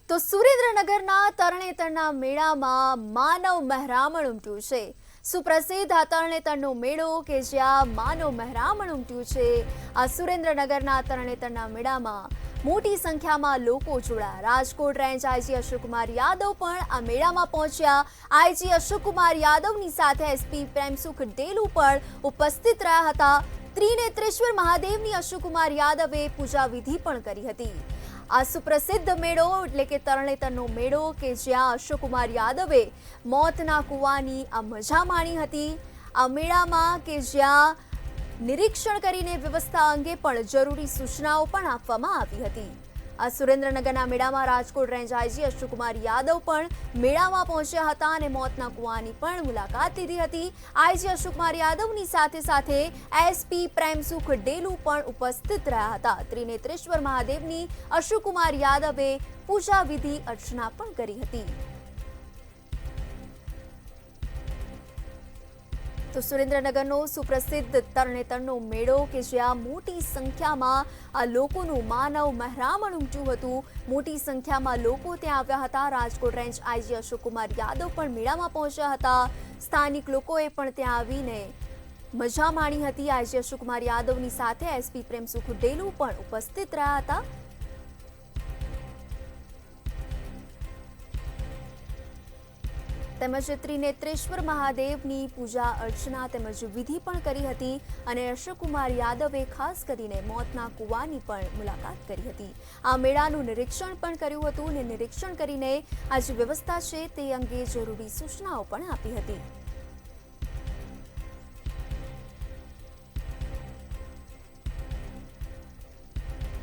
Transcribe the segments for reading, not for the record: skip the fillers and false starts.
તો સુરેન્દ્રનગરના તરણેતરના મેળામાં માનવ મહેરામણ ઉમટ્યું છે। સુપ્રસિદ્ધ આ તરણેતરનો મેળો કે જ્યાં માનવ મહેરામણ ઉમટ્યું છે। આ સુરેન્દ્રનગરના તરણેતરના મેળામાં મોટી સંખ્યામાં લોકો જોડાયા। રાજકોટ રેન્જ આઈજી અશોકકુમાર યાદવ પણ આ મેળામાં પહોંચ્યા। આઈજી અશોકકુમાર યાદવની સાથે એસપી પ્રેમસુખ ડેલુ પણ ઉપસ્થિત રહ્યા હતા। ત્રિનેત્રેશ્વર મહાદેવની અશોકકુમાર યાદવે પૂજા વિધિ પણ કરી હતી। આ સુપ્રસિદ્ધ મેળો એટલે કે તરણેતરનો મેળો કે જ્યાં અશોકકુમાર યાદવે મોતના કૂવાની આ મજા માણી હતી। આ મેળામાં કે જ્યાં નિરીક્ષણ કરીને વ્યવસ્થા અંગે પણ જરૂરી સૂચનાઓ પણ આપવામાં આવી હતી। આ સુરેન્દ્રનગરના મેળામાં રાજકોટ રેન્જ આઈજી અશોકકુમાર યાદવ પણ મેળામાં પહોંચ્યા હતા અને મોતના કૂવાની પણ મુલાકાત લીધી હતી। આઈજી અશોકકુમાર યાદવની સાથે એસપી પ્રેમસુખ ડેલુ પણ ઉપસ્થિત રહ્યા હતા। ત્રિનેત્રેશ્વર મહાદેવની અશોકકુમાર યાદવે પૂજા વિધિ અર્ચના પણ કરી હતી। તો સુરેન્દ્રનગરનો સુપ્રસિદ્ધ તરણેતરનો મેળો કે જ્યાં મોટી સંખ્યામાં આ લોકોનું માનવ મહેરામણ ઉમટ્યું હતું। મોટી સંખ્યામાં લોકો ત્યાં આવ્યા હતા। રાજકોટ રેન્જ આઈજી અશોકકુમાર યાદવ પણ મેળામાં પહોંચ્યા હતા। સ્થાનિક લોકોએ પણ ત્યાં આવીને મજા માણી હતી। આઈજી અશોકકુમાર યાદવની સાથે એસપી પ્રેમસુખ ડેલુ પણ ઉપસ્થિત રહ્યા હતા। તેમજ ત્રિનેત્રેશ્વર મહાદેવની પૂજા અર્ચના તેમજ વિધિ પણ કરી હતી અને અશોકકુમાર યાદવે ખાસ કરીને મોતના કૂવાની પણ મુલાકાત કરી હતી। આ મેળાનું નિરીક્ષણ પણ કર્યું હતું અને નિરીક્ષણ કરીને આ જે વ્યવસ્થા છે તે અંગે જરૂરી સૂચનાઓ પણ આપી હતી।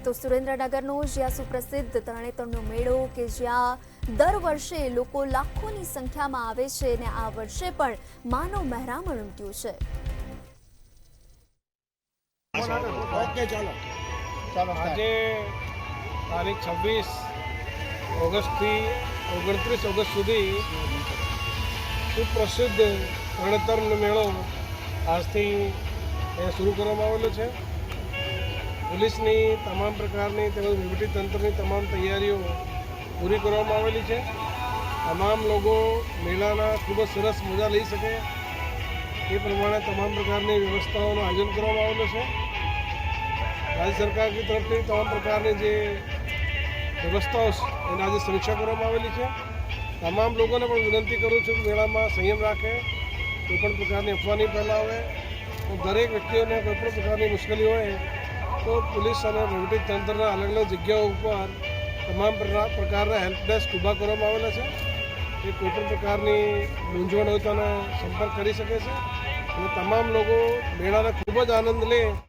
તો સુરેન્દ્રનગરનો જ્યાં સુપ્રસિદ્ધ તરણેતરનો મેળો કે જ્યાં દર વર્ષે લોકો લાખોની સંખ્યામાં આવે છે અને આ વર્ષે પણ માનવ મહેરામણ ઉમટ્યું છે। આજે તારીખ 26 ઓગસ્ટથી 29 ઓગસ્ટ સુધી સુપ્રસિદ્ધ તરણેતરનો મેળો આજથી શરૂ કરવામાં આવેલો છે। પોલીસની તમામ પ્રકારની તેમજ વહીવટીતંત્રની તમામ તૈયારીઓ પૂરી કરવામાં આવેલી છે। તમામ લોકો મેળાના ખૂબ જ સરસ મજા લઈ શકે એ પ્રમાણે તમામ પ્રકારની વ્યવસ્થાઓનું આયોજન કરવામાં આવેલું છે। રાજ્ય સરકાર તરફથી તમામ પ્રકારની જે વ્યવસ્થાઓ છે એની આજે સમીક્ષા કરવામાં આવેલી છે। તમામ લોકોને પણ વિનંતી કરું છું કે મેળામાં સંયમ રાખે, કોઈપણ પ્રકારની અફવા નહીં ફેલાવે। દરેક વ્યક્તિઓને કોઈપણ પ્રકારની મુશ્કેલી હોય તો પોલીસ અને વહીવટીતંત્રના અલગ અલગ જગ્યાઓ ઉપર તમામ પ્રકારના હેલ્પ ડેસ્ક ઊભા કરવામાં આવેલા છે। એ કોઈપણ પ્રકારની મૂંઝવણ હોય તો સંપર્ક કરી શકે છે અને તમામ લોકો મેળાનો ખૂબ જ આનંદ લે